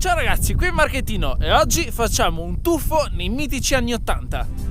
Ciao ragazzi, qui è Marchettino e oggi facciamo un tuffo nei mitici anni 80.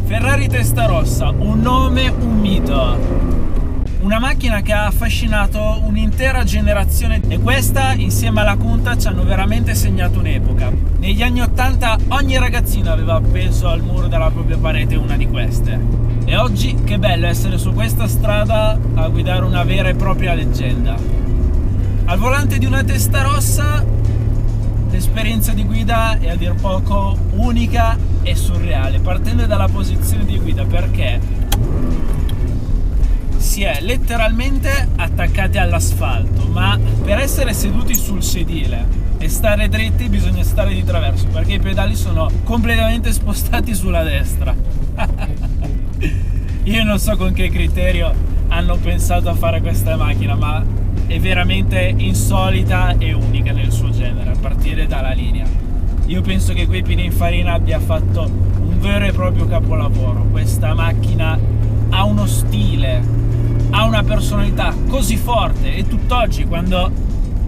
Ferrari Testarossa, un nome, un mito. Una macchina che ha affascinato un'intera generazione e questa, insieme alla Countach, ci hanno veramente segnato un'epoca. Negli anni 80 ogni ragazzino aveva appeso al muro della propria parete una di queste. E oggi che bello essere su questa strada a guidare una vera e propria leggenda. Al volante di una Testarossa l'esperienza di guida è a dir poco unica e surreale, partendo dalla posizione di guida, perché si è letteralmente attaccati all'asfalto, ma per essere seduti sul sedile e stare dritti bisogna stare di traverso, perché i pedali sono completamente spostati sulla destra. Io non so con che criterio hanno pensato a fare questa macchina, ma è veramente insolita e unica nel suo genere, a partire dalla linea. Io penso che qui Pininfarina abbia fatto un vero e proprio capolavoro. Questa macchina ha uno stile, ha una personalità così forte e tutt'oggi quando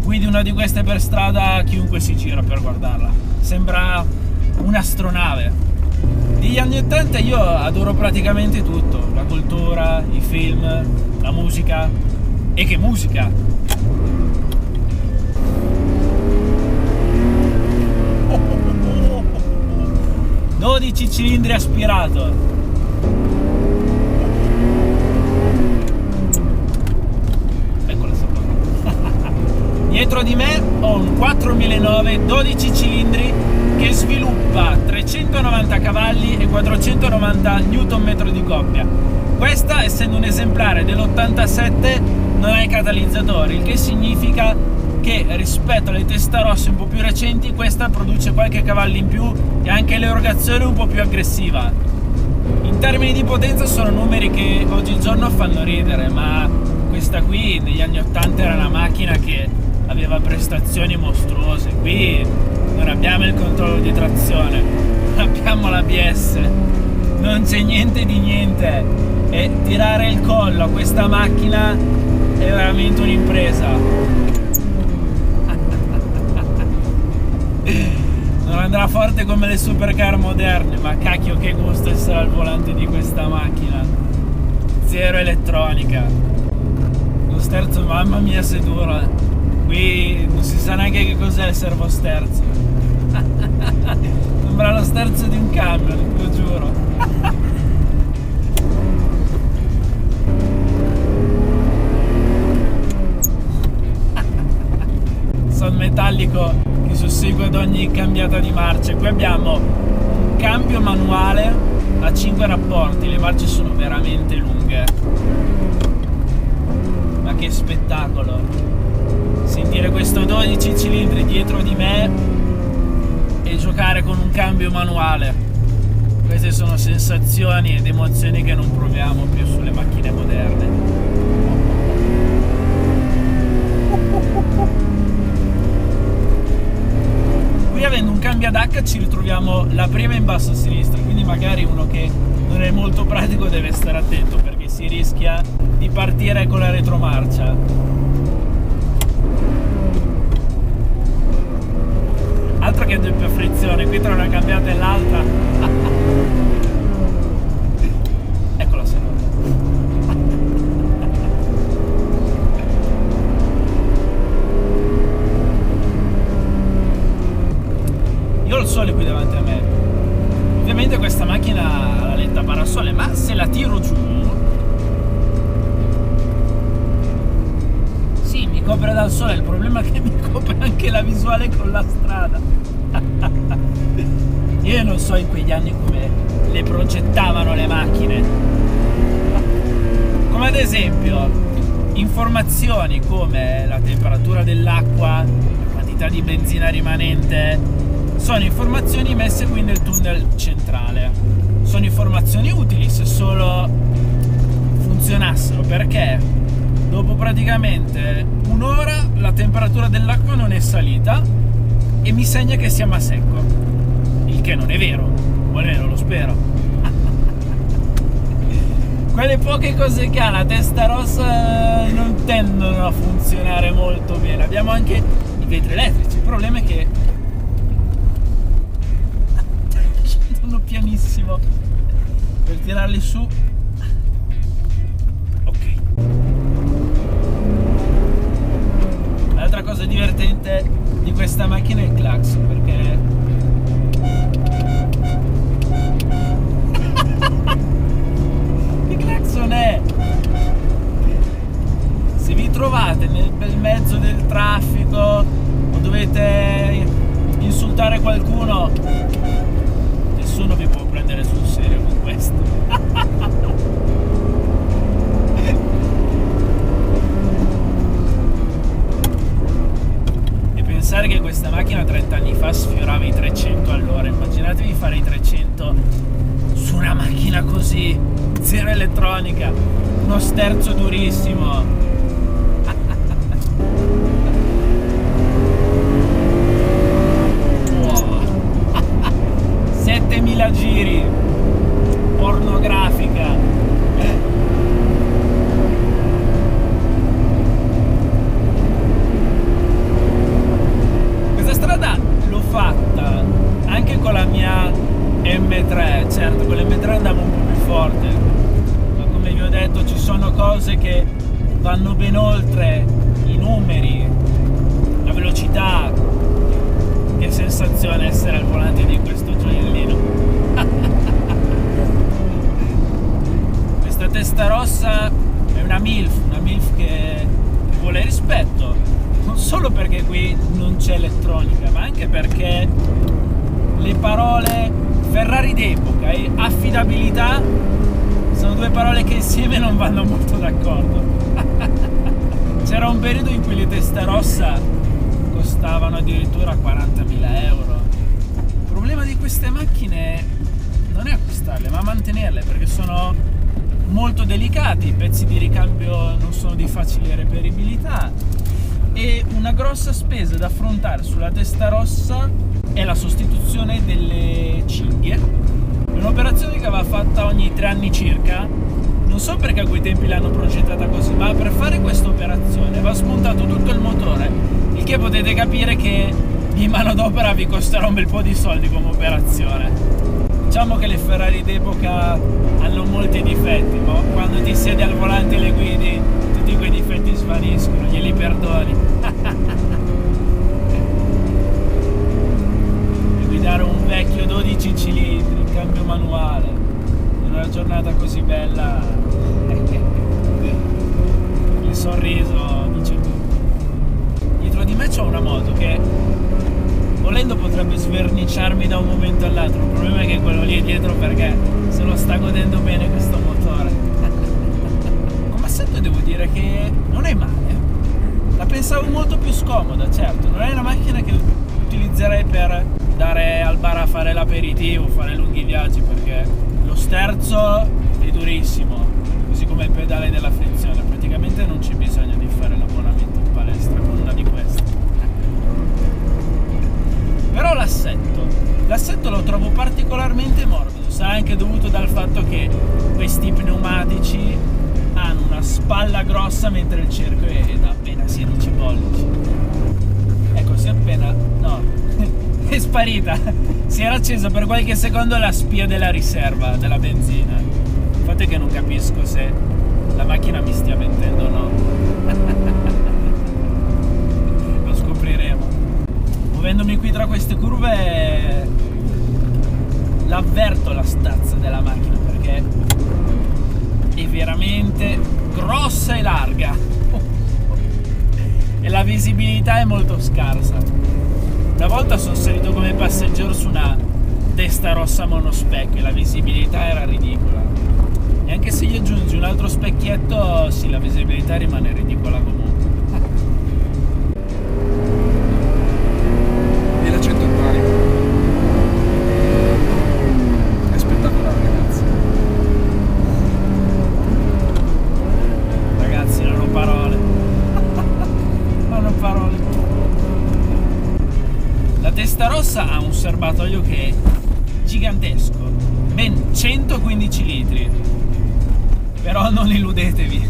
guidi una di queste per strada chiunque si gira per guardarla. Sembra un'astronave. Negli anni 80 io adoro praticamente tutto, la cultura, i film, la musica. E che musica! 12 cilindri aspirato. Eccola sopra. Dietro di me ho un 4009 12 cilindri che sviluppa 390 cavalli e 490 Nm di coppia. Questa, essendo un esemplare dell'87, non ha i catalizzatori, il che significa che rispetto alle Testarosse un po' più recenti questa produce qualche cavallo in più e anche l'erogazione un po' più aggressiva. In termini di potenza sono numeri che oggigiorno fanno ridere, ma questa qui negli anni 80 era una macchina che aveva prestazioni mostruose. Qui non abbiamo il controllo di trazione, abbiamo l'ABS, non c'è niente di niente e tirare il collo a questa macchina è veramente un'impresa. Non andrà forte come le supercar moderne, ma cacchio che gusto essere al volante di questa macchina. Zero elettronica. Lo sterzo, mamma mia se dura. Qui non si sa neanche che cos'è il servosterzo. Sembra lo sterzo di un camion, lo giuro. Son metallico che sussegue ad ogni cambiata di marce. Qui abbiamo un cambio manuale a 5 rapporti, le marce sono veramente lunghe, ma che spettacolo sentire questo 12 cilindri dietro di me e giocare con un cambio manuale. Queste sono sensazioni ed emozioni che non proviamo più sulle macchine moderne. Qui, avendo un cambio ad H, ci ritroviamo la prima in basso a sinistra, quindi magari uno che non è molto pratico deve stare attento perché si rischia di partire con la retromarcia. Altro che doppia frizione, qui tra una cambiata e l'altra. Eccola se no. Io ho il sole qui davanti a me. Ovviamente questa macchina ha la letta parasole, ma se la tiro giù, sì, mi copre dal sole. Il problema è che mi copre anche la visuale con la strada. Io non so in quegli anni come le progettavano le macchine, esempio, informazioni come la temperatura dell'acqua, la quantità di benzina rimanente, sono informazioni messe qui nel tunnel centrale. Sono informazioni utili se solo funzionassero, perché dopo praticamente un'ora la temperatura dell'acqua non è salita e mi segna che siamo a secco, il che non è vero, o almeno lo spero. Quelle poche cose che ha la testa rossa non tendono a funzionare molto bene. Abbiamo anche i vetri elettrici, il problema è che scendono pianissimo per tirarli su. Ok. L'altra cosa divertente di questa macchina è il clacson, perché che clacson è? Se vi trovate nel bel mezzo del traffico o dovete insultare qualcuno, nessuno vi può prendere sul serio con questo. Pensare che questa macchina 30 anni fa sfiorava i 300 all'ora, immaginatevi fare i 300 su una macchina così, zero elettronica, uno sterzo durissimo. 7000 giri, pornografica. L'ho fatta anche con la mia M3, certo con l'M3 andavo un po' più forte, ma come vi ho detto ci sono cose che vanno ben oltre i numeri, la velocità. Che sensazione essere al volante di questo gioiellino. Questa testa rossa è una MILF che vuole rispetto, non solo perché qui non c'è elettronica, ma anche perché le parole Ferrari d'epoca e affidabilità sono due parole che insieme non vanno molto d'accordo. C'era un periodo in cui le testa rossa costavano addirittura 40.000 euro. Il problema di queste macchine non è acquistarle, ma mantenerle, perché sono molto delicati, i pezzi di ricambio non sono di facile reperibilità e una grossa spesa da affrontare sulla testa rossa è la sostituzione delle cinghie. Un'operazione che va fatta ogni 3 anni circa, non so perché a quei tempi l'hanno progettata così, ma per fare questa operazione va smontato tutto il motore, il che potete capire che di manodopera vi costerà un bel po' di soldi come operazione. Diciamo che le Ferrari d'epoca hanno molti difetti, ma quando ti siedi al volante e le guidi tutti quei difetti svaniscono, glieli perdoni. E guidare un vecchio 12 cilindri, cambio manuale, in una giornata così bella, il sorriso dice tutto. Dietro di me c'ho una moto che volendo potrebbe sverniciarmi da un momento all'altro, il problema è che quello lì è dietro perché se lo sta godendo bene questo motore. Come assetto devo dire che non è male, la pensavo molto più scomoda, certo, non è una macchina che utilizzerei per andare al bar a fare l'aperitivo, fare lunghi viaggi, perché lo sterzo è durissimo, così come il pedale della frizione, praticamente non c'è bisogno di fare l'abbonamento in palestra con una di queste. Però l'assetto lo trovo particolarmente morbido, sarà anche dovuto dal fatto che questi pneumatici hanno una spalla grossa mentre il cerchio è da appena 16 pollici. Ecco, si è appena... no, è sparita, si era accesa per qualche secondo la spia della riserva della benzina. Infatti che non capisco se la macchina mi stia mentendo o no. Lo scopriremo. Muovendomi qui tra queste curve l'avverto la stazza della macchina, perché è veramente grossa e larga e la visibilità è molto scarsa. Una volta sono salito come passeggero su una testa rossa monospecchio e la visibilità era ridicola. E anche se gli aggiungi un altro specchietto, sì, la visibilità rimane ridicola comunque. E la 180 è spettacolare, ragazzi. Ragazzi, non ho parole. Non ho parole. La Testarossa ha un serbatoio che è gigantesco, ben 115 litri. Però non illudetevi.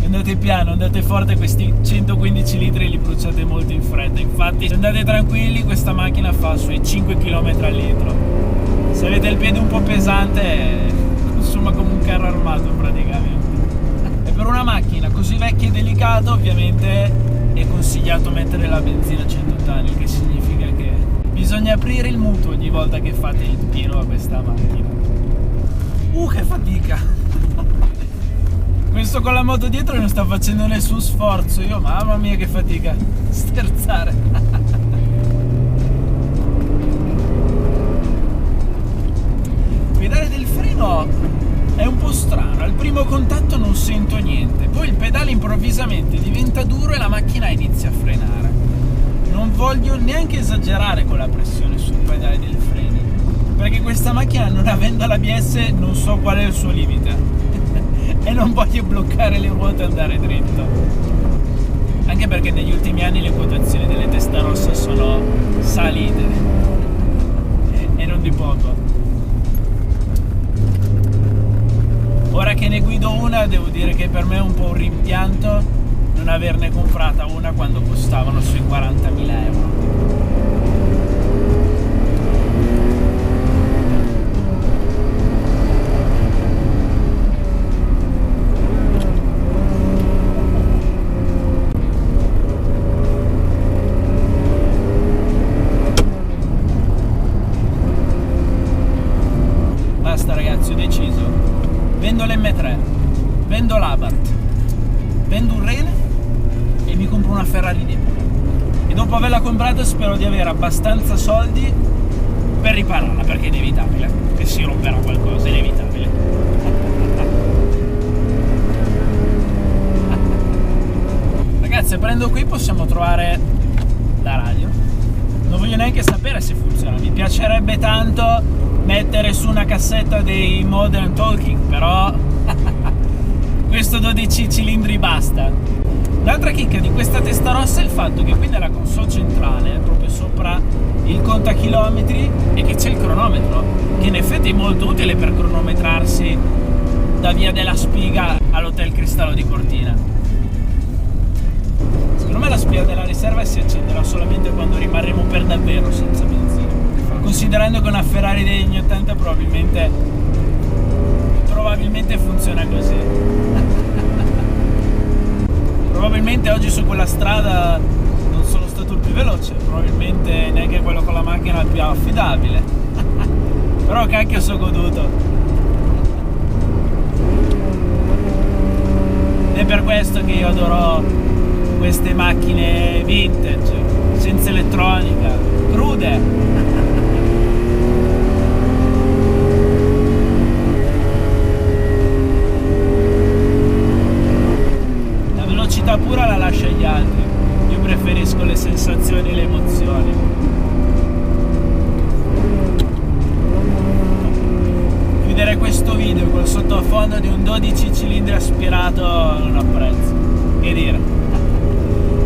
Andate piano, andate forte, questi 115 litri li bruciate molto in fretta. Infatti, se andate tranquilli, questa macchina fa sui 5 km al litro. Se avete il piede un po' pesante, consuma come un carro armato praticamente. E per una macchina così vecchia e delicata, ovviamente è consigliato mettere la benzina a 100 anni, il che significa che bisogna aprire il mutuo ogni volta che fate il pieno a questa macchina. Che fatica! Questo con la moto dietro non sta facendo nessun sforzo. Io, mamma mia, che fatica sterzare. Il pedale del freno è un po' strano. Al primo contatto non sento niente, poi il pedale improvvisamente diventa duro e la macchina inizia a frenare. Non voglio neanche esagerare con la pressione sul pedale del freni, perché questa macchina, non avendo l'ABS, non so qual è il suo limite. E non voglio bloccare le ruote e andare dritto, anche perché negli ultimi anni le quotazioni delle Testarossa sono salite e non di poco. Ora che ne guido una, devo dire che per me è un po' un rimpianto non averne comprata una quando costavano sui 40.000 euro. Ragazzi, ho deciso: vendo l'M3, vendo l'Abarth, vendo un Rene e mi compro una Ferrari dentro. E dopo averla comprata spero di avere abbastanza soldi per ripararla, perché è inevitabile che si romperà qualcosa, è inevitabile. Ragazzi, aprendo qui possiamo trovare la radio. Non voglio neanche sapere se funziona, mi piacerebbe tanto mettere su una cassetta dei Modern Talking, però questo 12 cilindri basta. L'altra chicca di questa Testarossa è il fatto che qui nella console centrale, proprio sopra il contachilometri, e che c'è il cronometro, che in effetti è molto utile per cronometrarsi da Via della Spiga all'Hotel Cristallo di Cortina. Secondo me la spia della riserva si accenderà solamente quando rimarremo per davvero senza benzina. Considerando che una Ferrari degli anni 80 probabilmente funziona così. Probabilmente oggi su quella strada non sono stato il più veloce, probabilmente neanche quello con la macchina più affidabile. Però cacchio, so goduto. Ed è per questo che io adoro queste macchine vintage, senza elettronica, crude. La pura la lascia agli altri, io preferisco le sensazioni e le emozioni. Chiudere questo video col sottofondo di un 12 cilindri aspirato non apprezzo, che dire.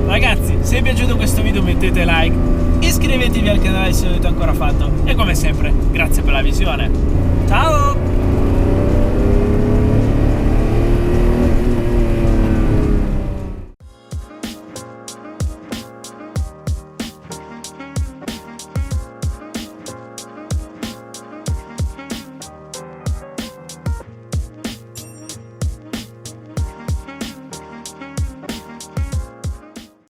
Ragazzi, se vi è piaciuto questo video mettete like, iscrivetevi al canale se non l'avete ancora fatto e come sempre grazie per la visione. Ciao!